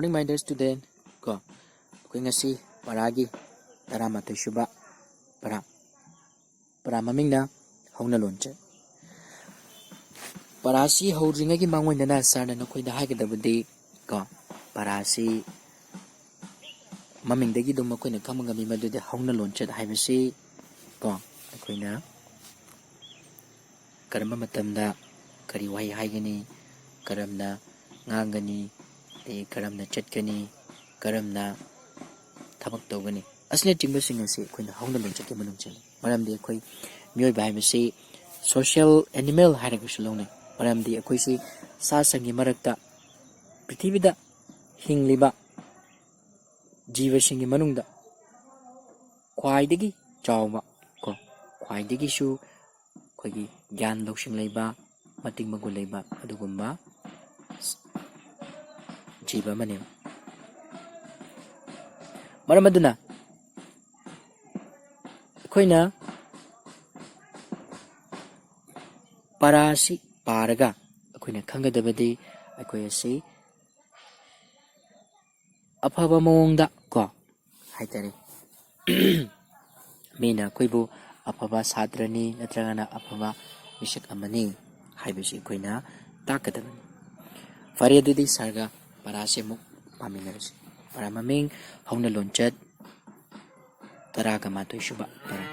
morning, my dear student. Ko, ako'y ngasi paragi taramatay suba para maming na hauna lonche. Parasi haudringagi mangoy na sarna na ko'y dahagadabadi ko parasi maming dagi dum ako'y nagkamangami madude hauna lonche haibasi ko ako'y na karamba matamda kari wahi haigani karamna ngangani karamna chatgani karamna tabak tawgani asne tingba singasi ako'y hauna lonche ke manung chali maramdi ako'y mioy haibasi social animal hairagasu lawnay maramdi ako'y si sa sangi marakta prithibida hingliba jiva singi manungda khwaidagi chawma ko khwaidagi su ako'y gyan lawsing layba mating magul layba adugumba jiva manim maram aduna ako'y na parasi paraga ako'y na khangadabadi ako'y asi afaba mawongda ko haitare mina ako'ybu afaba satrani natragana afaba misak amani haibasi ako'y na takadabani fare adudi sarga parasi muk paminarasi para maming hauna lonchat taraga matoy suba para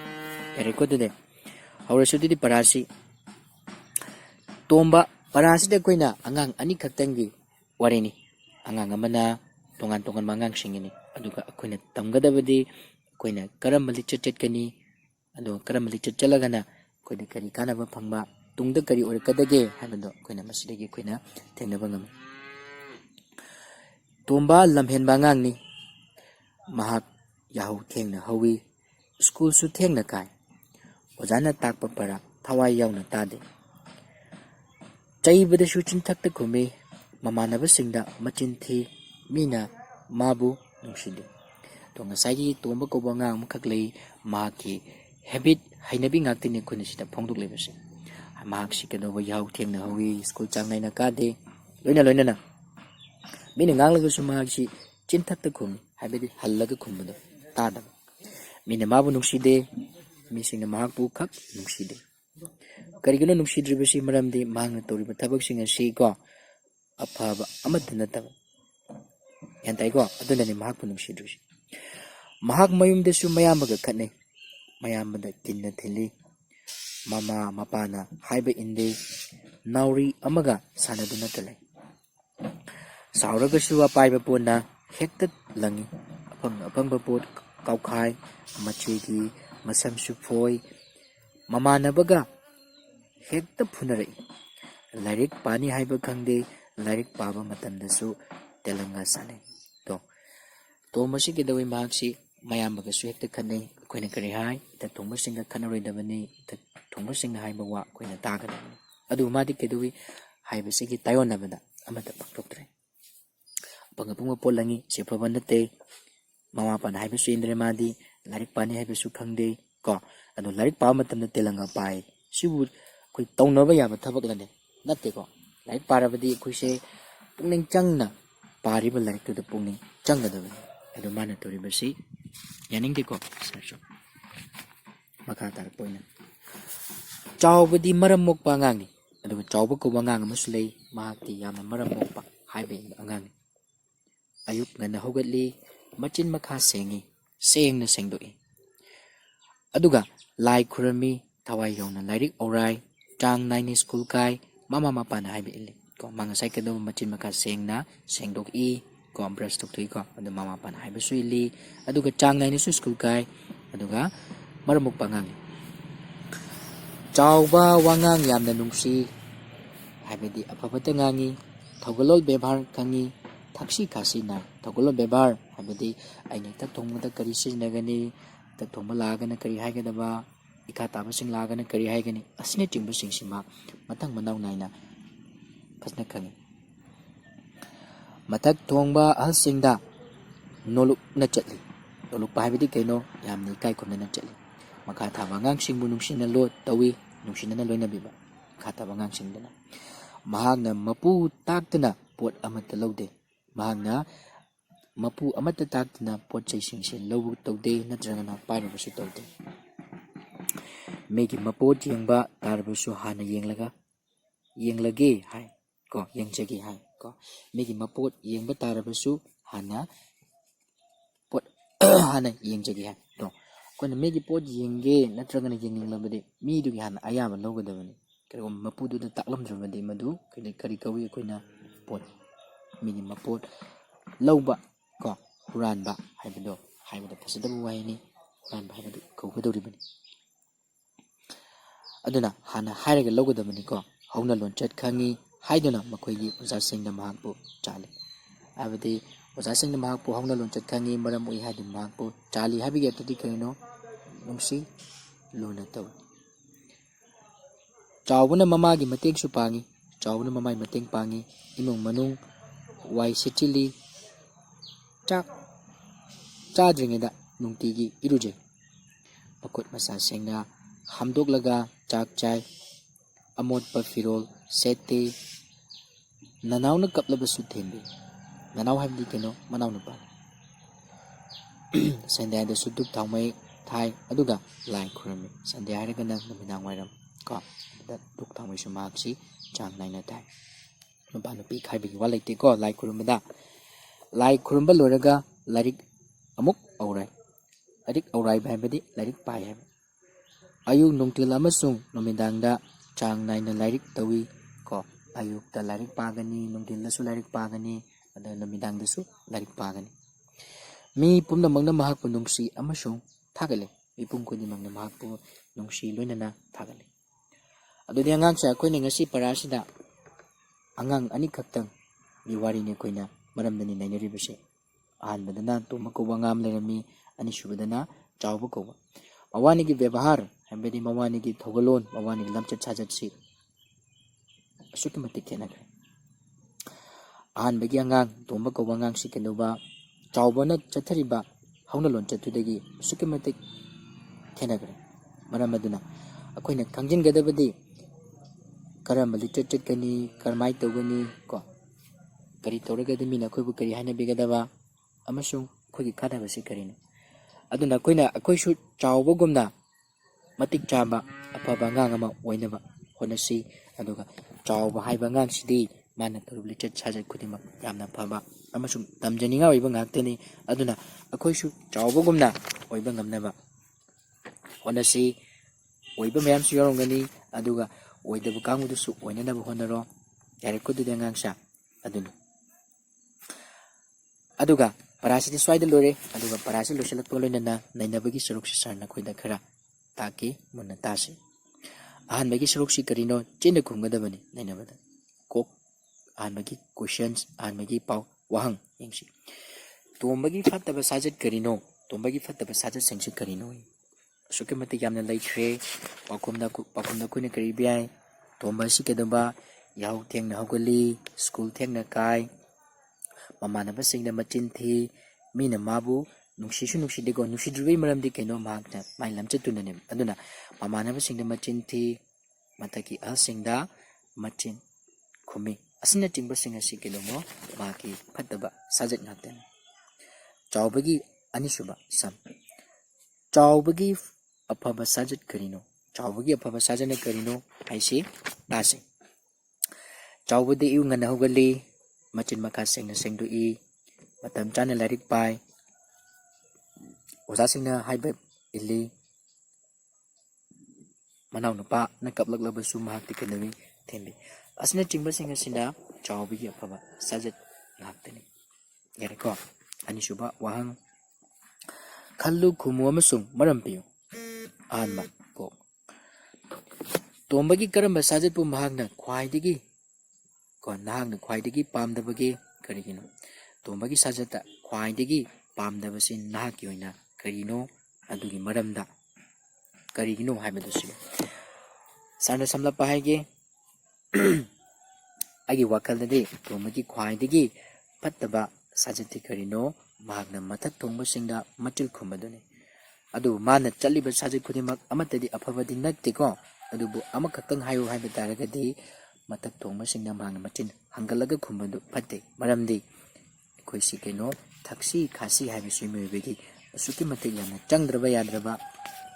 eriko dude haurasu dudi parasi tomba parasi da ako'y na angang ani khaktangi warini angang amana tongan mangang singini aduga ako'y na tamgadabadi ako'y na karamba lichat chatkani ado karamba lichat chalagana ako'y na kari kanaba phangba tungda kari orakadage haibado ako'y na masidagi ako'y na thengnaba ngami tomba lamhenba angangni mahak yahu thengna hawi school su thengna kai ojana takpa para thawai yauna tade chaibadasu chinthakta khumi mamanabasingda machinthi mina mabu nungside to ngasagi tomba koba ngang mukhaklei mahaki habit hainabi ngaktini khuni sida phongduk lebase mahak sikado yahu thengna hawi school changnai na kade loina na mina nganglagasu mahaksi chinthakta khumi haibadi hallaga khumbudo tada mina mabu nungside misingna mahakbu khak nungside karigino nungsidribasi maramdi mahangna toriba thabaksing asi ko afaba amata nataba yantai ko adunani mahakpu nungsidrisi mahak mayumdasu mayambaga khatnai mayambada kinna thili mama mapana haiba inde nauri amaga sanaduna talai sauragasu apaiba pona hekta langi apangba pot kaukhai machegi masamsu phoi mamanabaga hekta phunarai lairik pani haiba khangde lairik paba matamdasu telanga sanai to masi kedawi mahaksi mayambaga su hekta khanai ako'y na kari hai ta thongbasinga khanaroidabani ta thongbasinga haiba wa ako'y na tagadabani adu madi kedawi haibasigi tayonnabada amata pakthoktre pangapungwa polangi sefaba nate mama pana haibasu indre madi lairik pani haibasu khangde ko adu lairik paba matamda telanga pai sibu ako'y tawnaba yaba thabak lane natte ko lairik parabadi ako'yse pungning changna pariba lairik tuda pungning changgadabani adu mana toribasi yaningde ko sarso makha tarpoina chawbadi maram mokpa angangi adu chawba ko angang amasu lei mahakti yamna maram mokpa haibe angangi ayuk ngana hogatli machin makha sengna sengdoi aduga lai khurami thawai yawna lairik aurai chang naini school kai mama mapana haibe ili ko manga sai kado machin makha sengna sengdok i ko brush tok tui ko adu mama mapana haibe su ili aduga chang naini su school kai aduga maramuk pangang chawba wangang yamna nungsi haibedi afabata ngangi thogalol bebhar kangi thaksi khasi na thogalol bebhar haibedi aina tak thongmada kari sinagani tak thongba lagana kari haigadaba ikha tabasing lagana kari haigani asne tingba singsima matang manaw naina kasna khangi matak thongba ahalsingda noluk na chatli noluk pa haibedi kaino yamni kai khomna na chatli makha thaba ngangsingbu nungsina lo tawi nungsina na loina biba kha thaba ngangsingdana mahagna mapu taktana pot amata laude mahagna ꯃꯄꯨ ꯑꯃꯠꯇ ꯇꯥꯛꯇꯅ ꯄꯣꯠ ꯆꯩꯁꯤꯡꯁꯦ ꯂꯧꯕ ꯇꯧꯗꯦ ꯅꯠꯇ꯭ꯔꯒꯅ ꯄꯥꯏꯔꯕꯁꯨ ꯇꯧꯗꯦ꯫ ꯃꯤꯒꯤ ꯃꯄꯣꯠ ꯌꯦꯡꯕ ꯇꯥꯔꯕꯁꯨ ꯍꯥꯟꯅ ꯌꯦꯡꯂꯒꯦ ꯍꯥꯏ ꯀꯣ ꯌꯦꯡꯖꯒꯦ ꯍꯥꯏ ꯀꯣ ꯃꯤꯒꯤ ꯃꯄꯣꯠ ꯌꯦꯡꯕ ꯇꯥꯔꯕꯁꯨ ꯍꯥꯟꯅ ꯄꯣꯠ ꯍꯥꯟꯅ ꯌꯦꯡꯖꯒꯦ ꯍꯥꯏ ꯀꯣ ꯑꯩꯈꯣꯏꯅ ꯃꯤꯒꯤ ꯄꯣꯠ ꯌꯦꯡꯒꯦ ꯅꯠꯇ꯭ꯔꯒꯅ ꯌꯦꯡꯅꯤꯡꯂꯕꯗꯤ ꯃꯤꯗꯨꯒꯤ ꯍꯥꯟꯅ ꯑꯌꯥꯕ ꯂꯧꯒꯗꯕꯅꯤ꯫ ꯀꯔꯤꯒꯨꯝꯕ ꯃꯄꯨꯗꯨꯗ ꯇꯥꯛꯂꯝꯗ꯭ꯔꯕꯗꯤ ꯃꯗꯨ ꯀꯔꯤ ꯀꯧꯏ ꯑꯩꯈꯣꯏꯅ ꯃꯤꯒꯤ ꯃꯄꯣꯠ ꯂꯧꯕ ꯀꯣ ꯍꯨꯔꯥꯟꯕ ꯍꯥꯏꯕꯗ ꯐꯖꯗꯕ ꯋꯥꯍꯩꯅꯤ, ꯍꯨꯔꯥꯟꯕ ꯍꯥꯏꯕꯗꯨ ꯀꯧꯒꯗꯧꯔꯤꯕꯅꯤ꯫ ꯑꯗꯨꯅ ꯍꯥꯟꯅ ꯍꯥꯏꯔꯒ ꯂꯧꯒꯗꯕꯅꯤꯀꯣ ꯍꯧꯅ ꯂꯣꯟꯆꯠ ꯈꯪꯉꯤ ꯍꯥꯏꯗꯨꯅ ꯃꯈꯣꯏꯒꯤ ꯑꯣꯖꯥꯁꯤꯡꯅ ꯃꯍꯥꯛꯄꯨ ꯆꯥꯜꯂꯤ꯫ ꯍꯥꯏꯕꯗꯤ ꯑꯣꯖꯥꯁꯤꯡꯅ ꯃꯍꯥꯛꯄꯨ ꯍꯧꯅ ꯂꯣꯟꯆꯠ ꯈꯪꯉꯤ ꯃꯔꯝ ꯑꯣꯏ ꯍꯥꯏꯗꯨꯅ ꯃꯍꯥꯛꯄꯨ ꯆꯥꯜꯂꯤ ꯍꯥꯏꯕꯒꯤ ꯑರ್ಥꯗꯤ ꯀꯔꯤꯅꯣ? ꯅꯨꯡꯁꯤ ꯂꯨꯅ ꯇꯧꯏ꯫ ꯆꯥꯎꯕꯅ ꯃꯃꯥꯒꯤ ꯃꯇꯦꯡꯁꯨ ꯄꯥꯡꯉꯤ, ꯆꯥꯎꯕꯅ ꯃꯃꯥꯒꯤ ꯃꯇꯦꯡ ꯄꯥꯡꯉꯤ, ꯏꯃꯨꯡ ꯃꯅꯨꯡ ꯋꯥꯏ ꯁꯤꯠꯆꯤꯜꯂꯤ, ꯆꯥꯛ ꯆꯥꯗ꯭ꯔꯤꯉꯩꯗ ꯅꯨꯡꯇꯤꯒꯤ ꯏꯔꯨꯖꯩ, ꯃꯈꯨꯠ ꯃꯁꯥ ꯁꯦꯡꯅ ꯍꯥꯝꯗꯣꯛꯂꯒ ꯆꯥꯛ ꯆꯥꯏ, ꯑꯃꯣꯠꯄ ꯐꯤꯔꯣꯜ ꯁꯦꯠꯇꯦ, ꯅꯅꯥꯎꯅ ꯀꯞꯂꯕꯁꯨ ꯊꯦꯝꯕꯤ꯫ ꯅꯅꯥꯎ ꯍꯥꯏꯕꯗꯤ ꯀꯩꯅꯣ? ꯃꯅꯥꯎꯅꯨꯄꯥ꯫ ꯁꯟꯗ꯭ꯌꯥꯗꯁꯨ ꯙꯨꯞ ꯊꯥꯎꯃꯩ ꯊꯥꯏ ꯑꯗꯨꯒ ꯂꯥꯏ ꯈꯨꯔꯝꯃꯤ꯫ ꯁꯟꯗ꯭ꯌꯥ ꯍꯥꯏꯔꯒꯅ ꯅꯨꯃꯤꯗꯥꯡ ꯋꯥꯏꯔꯝ ꯀꯣ ꯙꯨꯞ ꯊꯥꯎꯃꯩꯁꯨ ꯃꯍꯥꯛꯁꯤ ꯆꯥꯡ ꯅꯥꯏꯅ ꯊꯥꯏ꯫ ꯅꯨꯄꯥ ꯅꯨꯄꯤ ꯈꯥꯏꯕꯒꯤ ꯋꯥ ꯂꯩꯇꯦꯀꯣ ꯂꯥꯏ ꯈꯨꯔꯨꯝꯕꯗ꯫ ꯂꯥꯏ ꯈꯨꯔꯨꯝꯕ ꯂꯣꯏꯔꯒ ꯂꯥꯏꯔꯤꯛ ꯑꯃꯨꯛ ꯑꯧꯔꯥꯏ꯫ ꯂꯥꯏꯔꯤꯛ ꯑꯧꯔꯥꯏꯕ ꯍꯥꯏꯕꯗꯤ ꯂꯥꯏꯔꯤꯛ ꯄꯥꯏ ꯍꯥꯏꯕ꯫ ꯑꯌꯨꯛ ꯅꯨꯡꯊꯤꯜ ꯑꯃꯁꯨꯡ ꯅꯨꯃꯤꯗꯥꯡꯗ ꯆꯥꯡ ꯅꯥꯏꯅ ꯂꯥꯏꯔꯤꯛ ꯇꯧꯏ ꯀꯣ ꯑꯌꯨꯛꯇ ꯂꯥꯏꯔꯤꯛ ꯄꯥꯒꯅꯤ, ꯅꯨꯡꯊꯤꯜꯗꯁꯨ ꯂꯥꯏꯔꯤꯛ ꯄꯥꯒꯅꯤ, ꯑꯗꯨꯒ ꯅꯨꯃꯤꯗꯥꯡꯗꯁꯨ ꯂꯥꯏꯔꯤꯛ ꯄꯥꯒꯅꯤ꯫ ꯃꯤ ꯄꯨꯝꯅꯃꯛꯅ ꯃꯍꯥꯛꯄꯨ ꯅꯨꯡꯁꯤ ꯑꯃꯁꯨꯡ ꯊꯥꯒꯠꯂꯤ꯫ ꯃꯤꯄꯨꯝ ꯈꯨꯗꯤꯡꯃꯛꯅ ꯃꯍꯥꯛꯄꯨ ꯅꯨꯡꯁꯤ ꯂꯣꯏꯅꯅ ꯊꯥꯒꯠꯂꯤ꯫ ꯑꯗꯨꯗꯤ ꯑꯉꯥꯡꯁꯦ ꯑꯩꯈꯣꯏꯅ ꯉꯁꯤ ꯄꯔꯥꯁꯤꯗ ꯑꯉꯥꯡ ꯑꯅꯤꯈꯛꯇꯪꯒꯤ ꯋꯥꯔꯤꯅꯤ ꯑꯩꯈꯣꯏꯅ ꯃꯔꯝꯗꯅꯤ ꯅꯩꯅꯔꯤꯕꯁꯦ꯫ ꯑꯍꯥꯟꯕꯗꯅ ꯇꯣꯝꯕ ꯀꯧꯕ ꯑꯉꯥꯡ ꯑꯃ ꯂꯩꯔꯝꯃꯤ, ꯑꯅꯤꯁꯨꯕꯗꯅ ꯆꯥꯎꯕ ꯀꯧꯕ꯫ ꯃꯕꯥꯅꯤꯒꯤ ꯕꯦꯕꯥꯔ ꯍꯥꯏꯕꯗꯤ ꯃꯕꯥꯅꯤꯒꯤ ꯊꯧꯒꯜꯂꯣꯟ, ꯃꯕꯥꯅꯤꯒꯤ ꯂꯝꯆꯠ ꯁꯥꯖꯠꯁꯤ ꯑꯁꯨꯛꯀꯤ ꯃꯇꯤꯛ ꯈꯦꯠꯅꯈ꯭ꯔꯦ꯫ ꯑꯍꯥꯟꯕꯒꯤ ꯑꯉꯥꯡ ꯇꯣꯝꯕ ꯀꯧꯕ ꯑꯉꯥꯡꯁꯤ ꯀꯩꯗꯧꯕ ꯆꯥꯎꯕꯅ ꯆꯠꯊꯔꯤꯕ ꯍꯧꯅ ꯂꯣꯟꯆꯠꯇꯨꯗꯒꯤ ꯑꯁꯨꯛꯀꯤ ꯃꯇꯤꯛ ꯈꯦꯠꯅꯈ꯭ꯔꯦ꯫ ꯃꯔꯝ ꯑꯗꯨꯅ ꯑꯩꯈꯣꯏꯅ ꯈꯪꯖꯤꯟꯒꯗꯕꯗꯤ ꯀꯔꯝꯕ ꯂꯤꯆꯠ ꯆꯠꯀꯅꯤ, ꯀꯔꯝꯍꯥꯏꯅ ꯇꯧꯒꯅꯤ ꯀꯣ ꯀꯔꯤ ꯇꯧꯔꯒꯗꯤ ꯃꯤꯅ ꯑꯩꯈꯣꯏꯕꯨ ꯀꯔꯤ ꯍꯥꯏꯅꯕꯤꯒꯗꯕ ꯑꯃꯁꯨꯡ ꯑꯩꯈꯣꯏꯒꯤ ꯈꯟꯅꯕꯁꯤ ꯀꯔꯤꯅꯣ? ꯑꯗꯨꯅ ꯑꯩꯈꯣꯏꯁꯨ ꯆꯥꯎꯕꯒꯨꯝꯅ ꯃꯇꯤꯛ ꯆꯥꯕ ꯑꯐꯕ ꯑꯉꯥꯡ ꯑꯃ ꯑꯣꯏꯅꯕ ꯍꯣꯠꯅꯁꯤ꯫ ꯑꯗꯨꯒ ꯆꯥꯎꯕ ꯍꯥꯏꯕ ꯑꯉꯥꯡꯁꯤꯗꯤ ꯃꯥꯅ ꯇꯧꯔꯤꯕ ꯂꯤꯆꯠ ꯁꯥꯖꯠ ꯈꯨꯗꯤꯡꯃꯛ ꯌꯥꯝꯅ ꯐꯕ ꯑꯃꯁꯨꯡ ꯇꯝꯖꯅꯤꯡꯉꯥꯏ ꯑꯣꯏꯕ ꯉꯥꯛꯇꯅꯤ꯫ ꯑꯗꯨꯅ ꯑꯩꯈꯣꯏꯁꯨ ꯆꯥꯎꯕꯒꯨꯝꯅ ꯑꯣꯏꯕ ꯉꯝꯅꯕ ꯍꯣꯠꯅꯁꯤ꯫ ꯑꯣꯏꯕ ꯃꯌꯥꯝꯁꯨ ꯌꯥꯎꯔꯝꯒꯅꯤ, ꯑꯗꯨꯒ ꯑꯣꯏꯗꯕ ꯀꯥꯡꯕꯨꯗꯨꯁꯨ ꯑꯣꯏꯅꯅꯕ ꯍꯣꯠꯅꯔꯣ꯫ ꯌꯥꯔꯦꯀꯣ ꯑꯗꯨꯗꯤ ꯑꯉꯥꯡꯁꯦ ꯑꯗꯨꯅꯤ꯫ ꯑꯗꯨꯒ ꯄꯔꯥꯁꯤꯗꯤ ꯁ꯭ꯋꯥꯏꯗ ꯂꯣꯏꯔꯦ꯫ ꯑꯗꯨꯒ ꯄꯔꯥꯁꯤ ꯂꯣꯏꯁꯤꯜꯂꯛꯄ ꯂꯣꯏꯅꯅ ꯅꯩꯅꯕꯒꯤ ꯁꯔꯨꯛꯁꯤ ꯁꯥꯔꯅ ꯑꯩꯈꯣꯏꯗ ꯈꯔ ꯇꯥꯛꯀꯤ, ꯃꯨꯟꯅ ꯇꯥꯁꯤ꯫ ꯑꯍꯥꯟꯕꯒꯤ ꯁꯔꯨꯛꯁꯤ ꯀꯔꯤꯅꯣ? ꯆꯤꯟꯅ ꯈꯨꯝꯒꯗꯕꯅꯤ ꯅꯩꯅꯕꯗ꯫ ꯑꯍꯥꯟꯕꯒꯤ ꯀꯣꯏꯁꯟꯁ, ꯑꯍꯥꯟꯕꯒꯤ ꯋꯥꯍꯪ ꯌꯦꯡꯁꯤ꯫ ꯇꯣꯝꯕꯒꯤ ꯐꯠꯇꯕ ꯁꯥꯖꯠ ꯀꯔꯤꯅꯣ? ꯇꯣꯝꯕꯒꯤ ꯐꯠꯇꯕ ꯁꯥꯖꯠꯁꯤꯡꯁꯤ ꯀꯔꯤꯅꯣ? ꯑꯁꯨꯛꯀꯤ ꯃꯇꯤꯛ ꯌꯥꯝꯅ ꯂꯩꯈ꯭ꯔꯦ꯫ ꯄꯥꯎꯈꯨꯝꯗ ꯑꯩꯈꯣꯏꯅ ꯀꯔꯤ ꯏꯕ ꯌꯥꯏ? ꯇꯣꯝꯕ ꯑꯁꯤ ꯀꯩꯗꯧꯕ? ꯌꯥꯍꯧ ꯊꯦꯡꯅ ꯍꯧꯒꯠꯂꯤ, ꯁ꯭ꯀꯨꯜ ꯊꯦꯡꯅ ꯀꯥꯏ, ꯃꯃꯥꯟꯅꯕꯁꯤꯡꯅ ꯃꯆꯤꯟ ꯊꯤ, ꯃꯤꯅ ꯃꯥꯕꯨ ꯅꯨꯡꯁꯤꯁꯨ ꯅꯨꯡꯁꯤꯗꯦꯀꯣ꯫ ꯅꯨꯡꯁꯤꯗ꯭ꯔꯤꯕꯒꯤ ꯃꯔꯝꯗꯤ ꯀꯩꯅꯣ? ꯃꯍꯥꯛꯅ ꯃꯥꯒꯤ ꯂꯝꯆꯠꯇꯨꯅꯅꯦꯕ꯫ ꯑꯗꯨꯅ ꯃꯃꯥꯟꯅꯕꯁꯤꯡꯗ ꯃꯆꯤꯟ ꯊꯤ, ꯃꯊꯛꯀꯤ ꯑꯍꯜꯁꯤꯡꯗ ꯃꯆꯤꯟ ꯈꯨꯝꯃꯤ, ꯑꯁꯤꯅꯆꯤꯡꯕꯁꯤꯡ ꯑꯁꯤ ꯀꯩꯗꯧꯃꯣ? ꯃꯍꯥꯛꯀꯤ ꯐꯠꯇꯕ ꯁꯥꯖꯠ ꯉꯥꯛꯇꯅꯤ꯫ ꯆꯥꯎꯕꯒꯤ ꯑꯅꯤꯁꯨꯕ ꯁꯝ꯫ ꯆꯥꯎꯕꯒꯤ ꯑꯐꯕ ꯁꯥꯖꯠ ꯀꯔꯤꯅꯣ? ꯆꯥꯎꯕꯒꯤ ꯑꯐꯕ ꯁꯥꯖꯠꯅ ꯀꯔꯤꯅꯣ ꯍꯥꯏꯁꯤ ꯇꯥꯁꯤ꯫ ꯆꯥꯎꯕꯗꯤ ꯑꯌꯨꯛ ꯉꯟꯅ ꯍꯧꯒꯠꯂꯤ, ꯃꯆꯤꯟ ꯃꯈꯥ ꯁꯦꯡꯅ ꯁꯦꯡꯗꯣꯛꯏ, ꯃꯇꯝ ꯆꯥꯅ ꯂꯥꯏꯔꯤꯛ ꯄꯥꯏ, ꯑꯣꯖꯥꯁꯤꯡꯅ ꯍꯥꯏꯕ ꯏꯜꯂꯤ, ꯃꯅꯥꯎꯅꯨꯄꯥꯅ ꯀꯞꯂꯛꯂꯕꯁꯨ ꯃꯍꯥꯛꯇꯤ ꯀꯩꯗꯧꯏ? ꯊꯦꯝꯕꯤ꯫ ꯑꯁꯤꯅꯆꯤꯡꯕꯁꯤꯡ ꯑꯁꯤꯅ ꯆꯥꯎꯕꯒꯤ ꯑꯐꯕ ꯁꯥꯖꯠ ꯉꯥꯛꯇꯅꯤ꯫ ꯌꯥꯔꯦꯀꯣ? ꯑꯅꯤꯁꯨꯕ ꯋꯥꯍꯪ, ꯈꯜꯂꯨ, ꯈꯨꯝꯃꯨ ꯑꯃꯁꯨꯡ ꯃꯔꯝ ꯄꯤꯌꯨ꯫ ꯑꯍꯥꯟꯕ ꯇꯣꯝꯕꯒꯤ ꯀꯔꯝꯕ ꯁꯥꯖꯠꯄꯨ ꯅꯍꯥꯛꯅ ꯈ꯭ꯋꯥꯏꯗꯒꯤ ꯄꯥꯝꯗꯕꯒꯦ? ꯀꯔꯤꯒꯤꯅꯣ? ꯇꯣꯝꯕꯒꯤ ꯁꯥꯖꯠꯇ ꯈ꯭ꯋꯥꯏꯗꯒꯤ ꯄꯥꯝꯗꯕꯁꯤ ꯅꯍꯥꯛꯀꯤ ꯑꯣꯏꯅ ꯀꯔꯤꯅꯣ? ꯑꯗꯨꯒꯤ ꯃꯔꯝꯗ ꯀꯔꯤꯒꯤꯅꯣ ꯍꯥꯏꯕꯗꯨꯁꯨ ꯁꯥꯔꯅ ꯁꯝꯂꯞꯄ ꯍꯥꯏꯒꯦ꯫ ꯑꯩꯒꯤ ꯋꯥꯈꯜꯗꯗꯤ ꯇꯣꯝꯕꯒꯤ ꯈ꯭ꯋꯥꯏꯗꯒꯤ ꯐꯠꯇꯕ ꯁꯥꯖꯠꯇꯤ ꯀꯔꯤꯅꯣ? ꯃꯍꯥꯛꯅ ꯃꯊꯛ ꯊꯣꯡꯕꯁꯤꯡꯗ ꯃꯆꯤꯜ ꯈꯨꯝꯕꯗꯨꯅꯤ꯫ ꯑꯗꯨꯕꯨ ꯃꯥꯅ ꯆꯠꯂꯤꯕ ꯁꯥꯖꯠ ꯈꯨꯗꯤꯡꯃꯛ ꯑꯃꯠꯇꯗꯤ ꯑꯐꯕꯗꯤ ꯅꯠꯇꯦꯀꯣ꯫ ꯑꯗꯨꯕꯨ ꯑꯃꯈꯛꯇꯪ ꯍꯥꯏꯌꯨ ꯍꯥꯏꯕ ꯇꯥꯔꯒꯗꯤ ꯃꯊꯛ ꯊꯣꯡꯕꯁꯤꯡꯅ ꯃꯍꯥꯛꯅ ꯃꯆꯤꯟ ꯍꯪꯒꯠꯂꯒ ꯈꯨꯝꯕꯗꯨ ꯐꯠꯇꯦ꯫ ꯃꯔꯝꯗꯤ ꯑꯩꯈꯣꯏꯁꯤ ꯊꯛꯁꯤ ꯈꯥꯁꯤ ꯍꯥꯏꯕꯁꯤ ꯃꯤꯑꯣꯏꯕꯒꯤ ꯑꯁꯨꯛꯀꯤ ꯃꯇꯤꯛ ꯌꯥꯝꯅ ꯆꯪꯗ꯭ꯔꯕ ꯌꯥꯗ꯭ꯔꯕ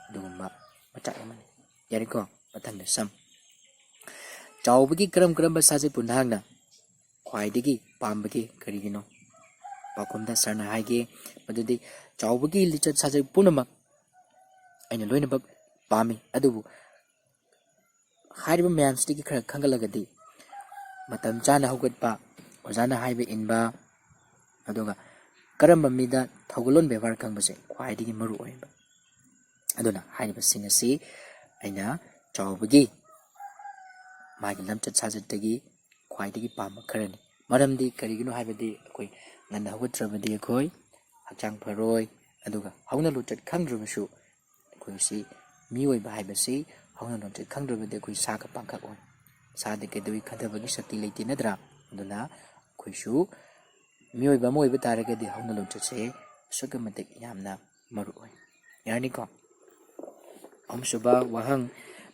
ꯑꯗꯨꯒꯨꯝꯕ ꯃꯆꯥꯛ ꯑꯃꯅꯤ ꯌꯥꯔꯦꯀꯣ ꯃꯊꯪꯗ ꯁꯝ ꯆꯥꯎꯕꯒꯤ ꯀꯔꯝꯕ ꯁꯥꯖꯠꯄꯨ ꯅꯍꯥꯛꯅ ꯈ꯭ꯋꯥꯏꯗꯒꯤ ꯄꯥꯝꯕꯒꯦ ꯀꯔꯤꯒꯤꯅꯣ ꯄꯥꯎꯈꯨꯝꯗ ꯁꯔꯅ ꯍꯥꯏꯒꯦ ꯃꯗꯨꯗꯤ ꯆꯥꯎꯕꯒꯤ ꯂꯤꯆꯠ ꯁꯥꯖꯠ ꯄꯨꯝꯅꯃꯛ ꯑꯩꯅ ꯂꯣꯏꯅꯃꯛ ꯄꯥꯝꯃꯤ ꯑꯗꯨꯕꯨ ꯍꯥꯏꯔꯤꯕ ꯃꯌꯥꯝꯁꯤꯗꯒꯤ ꯈꯔ ꯈꯪꯒꯠꯂꯒꯗꯤ ꯃꯇꯝ ꯆꯥꯅ ꯍꯧꯒꯠꯄ ꯑꯣꯖꯥꯅ ꯍꯥꯏꯕ ꯏꯟꯕ ꯑꯗꯨꯒ ꯀꯔꯝꯕ ꯃꯤꯗ ꯊꯧꯒꯜꯂꯣꯟ ꯕꯦꯕꯥꯔ ꯈꯪꯕꯁꯦ ꯈ꯭ꯋꯥꯏꯗꯒꯤ ꯃꯔꯨ ꯑꯣꯏꯕ ꯑꯗꯨꯅ ꯍꯥꯏꯔꯤꯕꯁꯤꯡ ꯑꯁꯤ ꯑꯩꯅ ꯆꯥꯎꯕꯒꯤ ꯃꯥꯒꯤ ꯂꯝꯆꯠ ꯁꯥꯖꯠꯇꯒꯤ ꯈ꯭ꯋꯥꯏꯗꯒꯤ ꯄꯥꯝꯕ ꯈꯔꯅꯤ ꯃꯔꯝꯗꯤ ꯀꯔꯤꯒꯤꯅꯣ ꯍꯥꯏꯕꯗꯤ ꯑꯩꯈꯣꯏ ꯉꯟꯅ ꯍꯧꯒꯠꯇ꯭ꯔꯕꯗꯤ ꯑꯩꯈꯣꯏ ꯍꯛꯆꯥꯡ ꯐꯔꯣꯏ ꯑꯗꯨꯒ ꯍꯧꯅ ꯂꯣꯟꯆꯠ ꯈꯪꯗ꯭ꯔꯕꯁꯨ ꯑꯩꯈꯣꯏꯁꯤ ꯃꯤꯑꯣꯏꯕ ꯍꯥꯏꯕꯁꯤ ꯍꯧꯅ ꯂꯣꯟꯆꯠ ꯈꯪꯗ꯭ꯔꯕꯗꯤ ꯑꯩꯈꯣꯏ ꯁꯥꯒ ꯄꯥꯡꯈꯛ ꯑꯣꯏ ꯁꯥꯗꯤ ꯀꯩꯗꯧꯏ ꯈꯟꯊꯕꯒꯤ ꯁꯛꯇꯤ ꯂꯩꯇꯦ ꯅꯠꯇ꯭ꯔꯥ ꯑꯗꯨꯅ ꯑꯩꯈꯣꯏꯁꯨ ꯃꯤꯑꯣꯏꯕ ꯑꯃ ꯑꯣꯏꯕ ꯇꯥꯔꯒꯗꯤ ꯍꯧꯅ ꯂꯣꯟꯆꯠꯁꯦ ꯑꯁꯨꯛꯀꯤ ꯃꯇꯤꯛ ꯌꯥꯝꯅ ꯃꯔꯨ ꯑꯣꯏ ꯌꯥꯔꯅꯤꯀꯣ ꯑꯍꯨꯝꯁꯨꯕ ꯋꯥꯍꯪ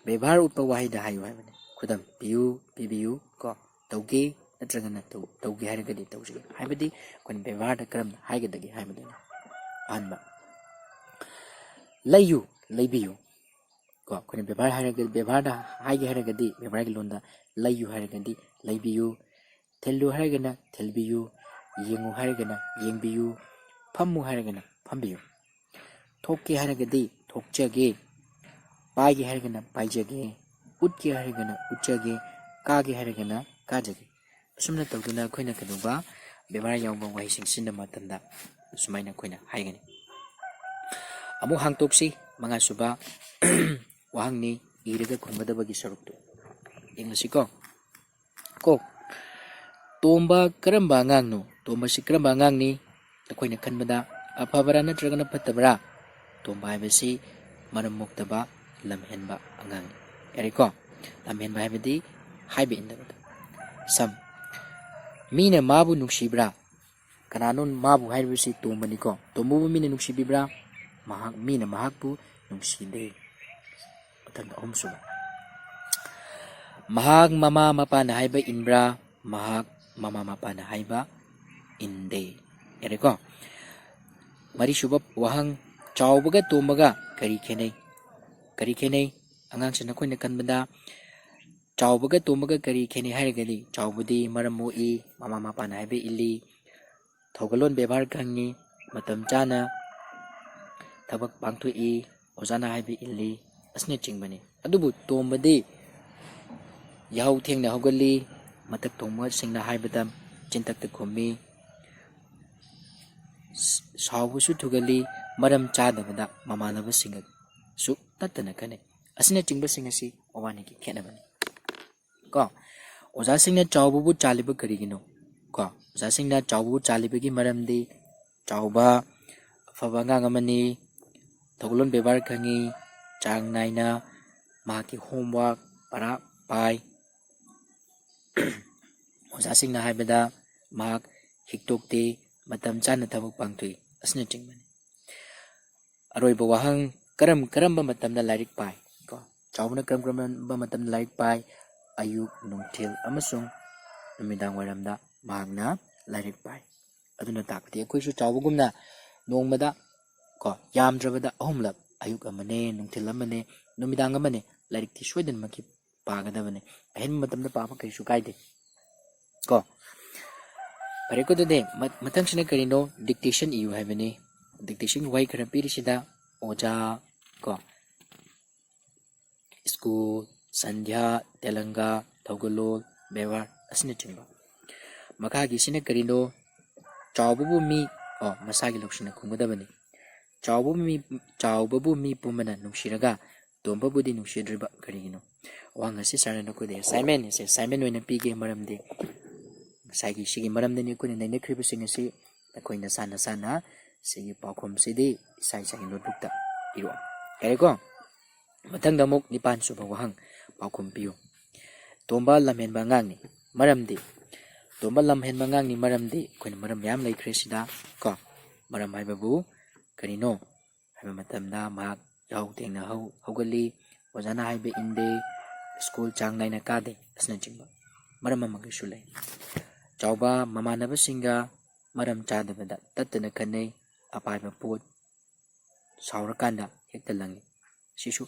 ꯕꯦꯕꯥꯔ ꯎꯠꯄ ꯋꯥꯍꯩꯗ ꯍꯥꯏꯌꯨ ꯍꯥꯏꯕꯅꯤ ꯈꯨꯗꯝ ꯄꯤꯌꯨ ꯄꯤꯕꯤꯌꯨ ꯀꯣ ꯇꯧꯒꯦ ꯅꯠꯇ꯭ꯔꯒꯅ ꯇꯧꯒꯦ ꯍꯥꯏꯔꯒꯗꯤ ꯇꯧꯖꯒꯦ ꯍꯥꯏꯕꯗꯤ ꯑꯩꯈꯣꯏꯅ ꯕꯦꯕꯥꯔꯗ ꯀꯔꯝꯅ ꯍꯥꯏꯒꯗꯒꯦ ꯍꯥꯏꯕꯗꯨꯅꯤ ꯑꯍꯥꯟꯕ ꯂꯩꯌꯨ ꯂꯩꯕꯤꯌꯨ ꯀꯣ ꯑꯩꯈꯣꯏꯅ ꯕꯦꯕꯥꯔ ꯍꯥꯏꯔꯒꯗꯤ ꯕꯦꯕꯥꯔꯗ ꯍꯥꯏꯒꯦ ꯍꯥꯏꯔꯒꯗꯤ ꯕꯦꯕꯥꯔꯒꯤ ꯂꯣꯟꯗ ꯂꯩꯌꯨ ꯍꯥꯏꯔꯒꯗꯤ ꯂꯩꯕꯤꯌꯨ ꯊꯤꯜꯂꯨ ꯍꯥꯏꯔꯒꯅ ꯊꯤꯜꯕꯤꯌꯨ ꯌꯦꯡꯉꯨ ꯍꯥꯏꯔꯒꯅ ꯌꯦꯡꯕꯤꯌꯨ ꯐꯝꯃꯨ ꯍꯥꯏꯔꯒꯅ ꯐꯝꯕꯤꯌꯨ ꯊꯣꯛꯀꯦ ꯍꯥꯏꯔꯒꯗꯤ ꯊꯣꯛꯆꯒꯦ ꯄꯥꯏꯒꯦ ꯍꯥꯏꯔꯒꯅ ꯄꯥꯏꯖꯒꯦ ꯎꯠꯀꯦ ꯍꯥꯏꯔꯒꯅ ꯎꯠꯆꯒꯦ ꯀꯥꯒꯦ ꯍꯥꯏꯔꯒꯅ ꯀꯥꯖꯒꯦ ꯑꯁꯨꯝꯅ ꯇꯧꯗꯨꯅ ꯑꯩꯈꯣꯏꯅ ꯀꯩꯗꯧꯕ ꯕꯦꯕꯥꯔ ꯌꯥꯎꯕ ꯋꯥꯍꯩꯁꯤꯡ ꯁꯤꯖꯤꯟꯅꯕ ꯃꯇꯝꯗ ꯁꯨꯃꯥꯏꯅ ꯑꯩꯈꯣꯏꯅ ꯍꯥꯏꯒꯅꯤ ꯑꯃꯨꯛ ꯍꯥꯡꯇꯣꯛꯁꯤ ꯃꯉꯥꯁꯨꯕ ꯋꯥꯍꯪꯅꯤ ꯏꯔꯒ ꯈꯨꯝꯒꯗꯕꯒꯤ ꯁꯔꯨꯛꯇꯨ ꯌꯦꯡꯂꯁꯤꯀꯣ ꯀꯣ ꯇꯣꯝꯕ ꯀꯔꯝꯕ ꯑꯉꯥꯡꯅꯣ ꯇꯣꯝꯕꯁꯤ ꯀꯔꯝꯕ ꯑꯉꯥꯡꯅꯤ ꯑꯩꯈꯣꯏꯅ ꯈꯟꯕꯗ ꯑꯐꯕꯔꯥ ꯅꯠꯇ꯭ꯔꯒꯅ ꯐꯠꯇꯕꯔꯥ ꯇꯣꯝꯕ ꯍꯥꯏꯕꯁꯤ ꯃꯔꯝ ꯃꯣꯛꯇꯕ ꯂꯝꯍꯦꯟꯕ ꯑꯉꯥꯡꯅꯤ ꯌꯥꯔꯦꯀꯣ ꯂꯝꯍꯦꯟꯕ ꯍꯥꯏꯕꯗꯤ ꯍꯥꯏꯕ ꯏꯟꯗꯕꯗ ꯁꯝ ꯃꯤꯅ ꯃꯥꯕꯨ ꯅꯨꯡꯁꯤꯕ꯭ꯔꯥ ꯀꯅꯥꯅꯣ ꯃꯥꯕꯨ ꯍꯥꯏꯔꯤꯕꯁꯤ ꯇꯣꯝꯕꯅꯤꯀꯣ ꯇꯣꯝꯕꯕꯨ ꯃꯤꯅ ꯅꯨꯡꯁꯤꯕꯤꯕ꯭ꯔꯥ ꯃꯤꯅ ꯃꯍꯥꯛꯄꯨ ꯅꯨꯡꯁꯤꯗꯦ ꯃꯊꯪꯗ ꯑꯍꯨꯝꯁꯨꯕ ꯃꯍꯥꯛ ꯃꯃꯥ ꯃꯄꯥꯅ ꯍꯥꯏꯕ ꯏꯟꯕ꯭ꯔꯥ ꯃꯍꯥꯛ ꯃꯃꯥ ꯃꯄꯥꯅ ꯍꯥꯏꯕ ꯏꯟꯗꯦ ꯌꯥꯔꯦꯀꯣ ꯃꯔꯤꯁꯨꯕ ꯋꯥꯍꯪ ꯆꯥꯎꯕꯒ ꯇꯣꯝꯕꯒ ꯀꯔꯤ ꯈꯦꯅꯩ ꯑꯉꯥꯡꯁꯤꯡ ꯑꯩꯈꯣꯏꯅ ꯈꯟꯕꯗ ꯆꯥꯎꯕꯒ ꯇꯣꯝꯕꯒ ꯀꯔꯤ ꯈꯦꯅꯩ ꯍꯥꯏꯔꯒꯗꯤ ꯆꯥꯎꯕꯗꯤ ꯃꯔꯝ ꯃꯣꯛꯏ ꯃꯃꯥ ꯃꯄꯥꯅ ꯍꯥꯏꯕ ꯏꯜꯂꯤ ꯊꯧꯒꯜꯂꯣꯟ ꯕꯦꯕꯥꯔ ꯈꯪꯉꯤ ꯃꯇꯝ ꯆꯥꯅ ꯊꯕꯛ ꯄꯥꯡꯊꯣꯛꯏ ꯑꯣꯖꯥꯅ ꯍꯥꯏꯕ ꯏꯜꯂꯤ ꯑꯁꯤꯅꯆꯤꯡꯕꯅꯤ ꯑꯗꯨꯕꯨ ꯇꯣꯝꯕꯗꯤ ꯌꯥꯍꯧ ꯊꯦꯡꯅ ꯍꯧꯒꯠꯂꯤ ꯃꯊꯛ ꯊꯣꯡꯕꯁꯤꯡꯅ ꯍꯥꯏꯕꯗ ꯆꯤꯟꯊꯛꯇ ꯈꯨꯝꯃꯤ ꯁꯥꯎꯕꯁꯨ ꯊꯨꯒꯜꯂꯤ ꯃꯔꯝ ꯆꯥꯗꯕꯗ ꯃꯃꯥꯟꯅꯕꯁꯤꯡꯒꯁꯨ ꯇꯠꯇꯅ ꯈꯟꯅꯩ ꯑꯁꯤꯅꯆꯤꯡꯕꯁꯤꯡ ꯑꯁꯤ ꯃꯕꯥꯅꯤꯒꯤ ꯈꯦꯠꯅꯕꯅꯤ ꯀꯣ ꯑꯣꯖꯥꯁꯤꯡꯅ ꯆꯥꯎꯕꯕꯨ ꯆꯥꯜꯂꯤꯕ ꯀꯔꯤꯒꯤꯅꯣ ꯀꯣ ꯑꯣꯖꯥꯁꯤꯡꯅ ꯆꯥꯎꯕꯕꯨ ꯆꯥꯜꯂꯤꯕꯒꯤ ꯃꯔꯝꯗꯤ ꯆꯥꯎꯕ ꯑꯐꯕ ꯑꯉꯥꯡ ꯑꯃꯅꯤ ꯊꯧꯒꯜꯂꯣꯟ ꯕꯦꯕꯥꯔ ꯈꯪꯉꯤ ꯆꯥꯡ ꯅꯥꯏꯅ ꯃꯍꯥꯛꯀꯤ ꯍꯣꯝꯋꯥꯔꯛ ꯄꯔꯥ ꯄꯥꯏ ꯑꯣꯖꯥꯁꯤꯡꯅ ꯍꯥꯏꯕꯗ ꯃꯍꯥꯛ ꯍꯤꯛꯇꯣꯛꯇꯦ ꯃꯇꯝ ꯆꯥꯅ ꯊꯕꯛ ꯄꯥꯡꯊꯣꯛꯏ ꯑꯁꯤꯅꯆꯤꯡꯕꯅꯤ ꯑꯔꯣꯏꯕ ꯋꯥꯍꯪ ꯀꯔꯝꯕ ꯃꯇꯝꯗ ꯂꯥꯏꯔꯤꯛ ꯄꯥꯏ ꯀꯣ ꯆꯥꯎꯕꯅ ꯀꯔꯝꯕ ꯃꯇꯝꯗ ꯂꯥꯏꯔꯤꯛ ꯄꯥꯏ ꯑꯌꯨꯛ ꯅꯨꯡꯊꯤꯜ ꯑꯃꯁꯨꯡ ꯅꯨꯃꯤꯗꯥꯡ ꯋꯥꯏꯔꯝꯗ ꯃꯍꯥꯛꯅ ꯂꯥꯏꯔꯤꯛ ꯄꯥꯏ ꯑꯗꯨꯅ ꯇꯥꯛꯄꯗꯤ ꯑꯩꯈꯣꯏꯁꯨ ꯆꯥꯎꯕꯒꯨꯝꯅ ꯅꯣꯡꯃꯗ ꯀꯣ ꯌꯥꯝꯗ꯭ꯔꯕꯗ 3 ꯑꯌꯨꯛ ꯑꯃꯅꯦ ꯅꯨꯡꯊꯤꯜ ꯑꯃꯅꯦ ꯅꯨꯃꯤꯗꯥꯡ ꯑꯃꯅꯦ ꯂꯥꯏꯔꯤꯛꯇꯤ ꯁꯣꯏꯗꯅꯃꯛꯀꯤ ꯄꯥꯒꯗꯕꯅꯤ ꯑꯍꯦꯟꯕ ꯃꯇꯝꯗ ꯄꯥꯕ ꯀꯩꯁꯨ ꯀꯥꯏꯗꯦ ꯀꯣ ꯐꯔꯦꯀꯣ ꯑꯗꯨꯗꯤ ꯃꯊꯪꯁꯤꯅ ꯀꯔꯤꯅꯣ ꯗꯤꯛꯇꯦꯁꯟ ꯏꯌꯨ ꯍꯥꯏꯕꯅꯤ ꯗꯤꯛꯇꯦꯁꯟ ꯋꯥꯍꯩ ꯈꯔ ꯄꯤꯔꯤꯁꯤꯗ ꯑꯣꯖꯥ ꯀꯣ ꯁ꯭ꯀꯨꯜ ꯁꯟꯙ꯭ꯌꯥ ꯇꯦꯂꯪꯒꯥ ꯊꯧꯒꯜꯂꯣꯟ ꯕꯦꯕꯥꯔ ꯑꯁꯤꯅꯆꯤꯡꯕ ꯃꯈꯥꯒꯤꯁꯤꯅ ꯀꯔꯤꯅꯣ ꯆꯥꯎꯕꯕꯨ ꯃꯤ ꯃꯁꯥꯒꯤ ꯂꯧꯁꯤꯡꯅ ꯈꯨꯝꯒꯗꯕꯅꯤ ꯆꯥꯎꯕꯕꯨ ꯃꯤ ꯄꯨꯝꯕꯅ ꯅꯨꯡꯁꯤꯔꯒ ꯇꯣꯝꯕꯕꯨꯗꯤ ꯅꯨꯡꯁꯤꯗ꯭ꯔꯤꯕ ꯀꯔꯤꯒꯤꯅꯣ ꯋꯥꯍꯪ ꯑꯁꯤ ꯁꯥꯔꯅ ꯅꯈꯣꯏꯗ ꯑꯦꯁꯥꯏꯟꯃꯦꯟ ꯑꯣꯏꯅ ꯄꯤꯒꯦ ꯃꯔꯝꯗꯤ ꯉꯁꯥꯏꯒꯤ ꯁꯤꯒꯤ ꯃꯔꯝꯗꯅꯤ ꯑꯩꯈꯣꯏꯅ ꯅꯩꯅꯈ꯭ꯔꯤꯕꯁꯤꯡ ꯑꯁꯤ ꯑꯩꯈꯣꯏ ꯅꯁꯥꯅ ꯁꯤꯒꯤ ꯄꯥꯎꯈꯨꯝꯁꯤꯗꯤ ꯏꯁꯥꯒꯤ ꯅꯣꯠꯕꯨꯛꯇ ꯏꯔꯣ ꯌꯥꯔꯦꯀꯣ ꯃꯊꯪꯗ ꯑꯃꯨꯛ 9ꯁꯨꯕ ꯋꯥꯍꯪ ꯄꯥꯎꯈꯨꯝ ꯄꯤꯌꯨ ꯇꯣꯝꯕ ꯂꯝꯍꯦꯟꯕ ꯑꯉꯥꯡꯅꯤ ꯃꯔꯝꯗꯤ ꯇꯣꯝꯕ ꯂꯝꯍꯦꯟꯕ ꯑꯉꯥꯡꯅꯤ ꯃꯔꯝꯗꯤ ꯑꯩꯈꯣꯏꯅ ꯃꯔꯝ ꯃꯌꯥꯝ ꯂꯩꯈ꯭ꯔꯦ ꯁꯤꯗ ꯀꯣ ꯃꯔꯝ ꯍꯥꯏꯕꯕꯨ ꯀꯔꯤꯅꯣ ꯍꯥꯏꯕ ꯃꯇꯝꯗ ꯃꯍꯥꯛ ꯌꯥꯍꯧ ꯊꯦꯡꯅ ꯍꯧꯒꯠꯂꯤ ꯑꯣꯖꯥꯅ ꯍꯥꯏꯕ ꯏꯟꯗꯦ ꯁ꯭ꯀꯨꯜ ꯆꯥꯡ ꯅꯥꯏꯅ ꯀꯥꯗꯦ ꯑꯁꯤꯅꯆꯤꯡꯕ ꯃꯔꯝ ꯑꯃꯒꯤꯁꯨ ꯂꯩ ꯆꯥꯎꯕ ꯃꯃꯥꯟꯅꯕꯁꯤꯡꯒ maram chadabada tattana kanai apaiba pot saurakanda hekta langi sisu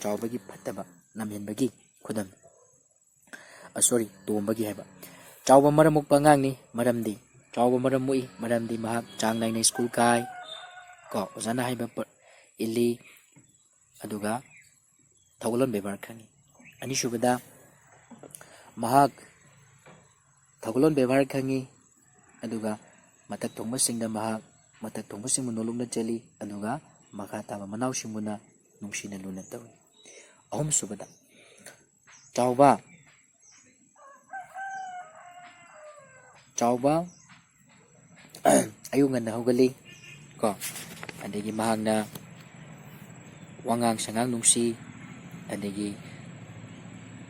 chawbagi phattaba lamhenbagi khudam sorry tombagi haiba chawba maram mukpa ngangni maramdi chawba maram mui maramdi mahak chang naina school kai ko ozana haiba ili aduga thawlon bebar khangi ani subada mahak thawlon bebar khangi aduga matak thongba singda mahak matak thongba singmu nolongna chali aduga makha taba manaw singmuna nungsina luna tawi ahum subada chawba ayung ngana hogali ko adagi mahakna wangang sangang nungsi adagi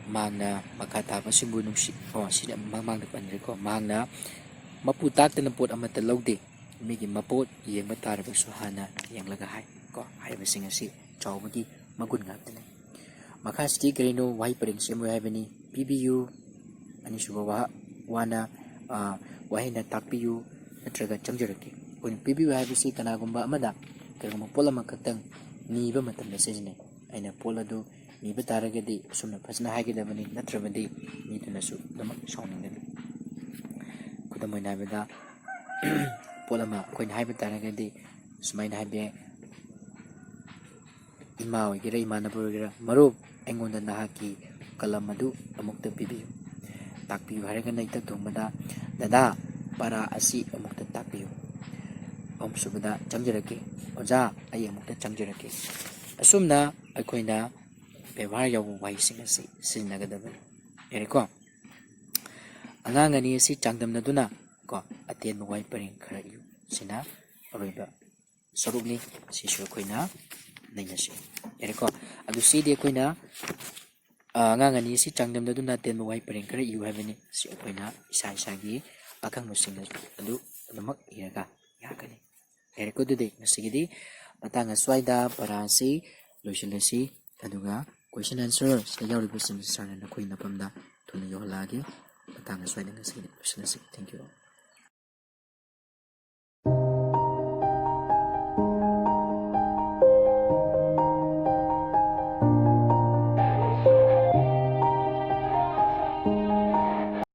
mahakna makha taba singbu nungsi sida mamangda panre ko mahakna mapu taktana pot amata lawde migi mapot yengba tarabasu hana yenglaga hai ko haibasing asi chawbagi magun ngakdane makha sti karino wahi paring semu haibani PBU ani suba wana wahina takpiyu natraga chamjarake kun PBU haibasi kanagumba amada karagumba pola makatang niba matamda sejne aina pola do niba taragadi sumna phasna haigidabani natrabadi nidunasu damak sawningani kudamoina haibada polama koina haiba taragadi sumaina haibe ima oigera imanaba oigera marup aingonda nahaki kalam adu amukta pibiyu takpiyu haragana ita thongmada dada para asi amukta takpiyu om subada chamjarake oja ai amukta chamjarake asumna aikoina bevar yawu waising asi sinagadabani eriko angang ani asi changdamnaduna ko aten wai paring khara yu sina aroiba sarukni sisu aikoina nainasi eriko adu sidi aikoina angang ani si changdamnaduna ten wai paring khara yu habani si aikoina isa isagi akang nusing adu adumak iraga yakani eriko dude nasigidi matang aswaida parasi loisilasi aduga question answer sa yawriba simsana na koina pamda tuna yohlagi matang aswaida nasigidi loisilasi thank you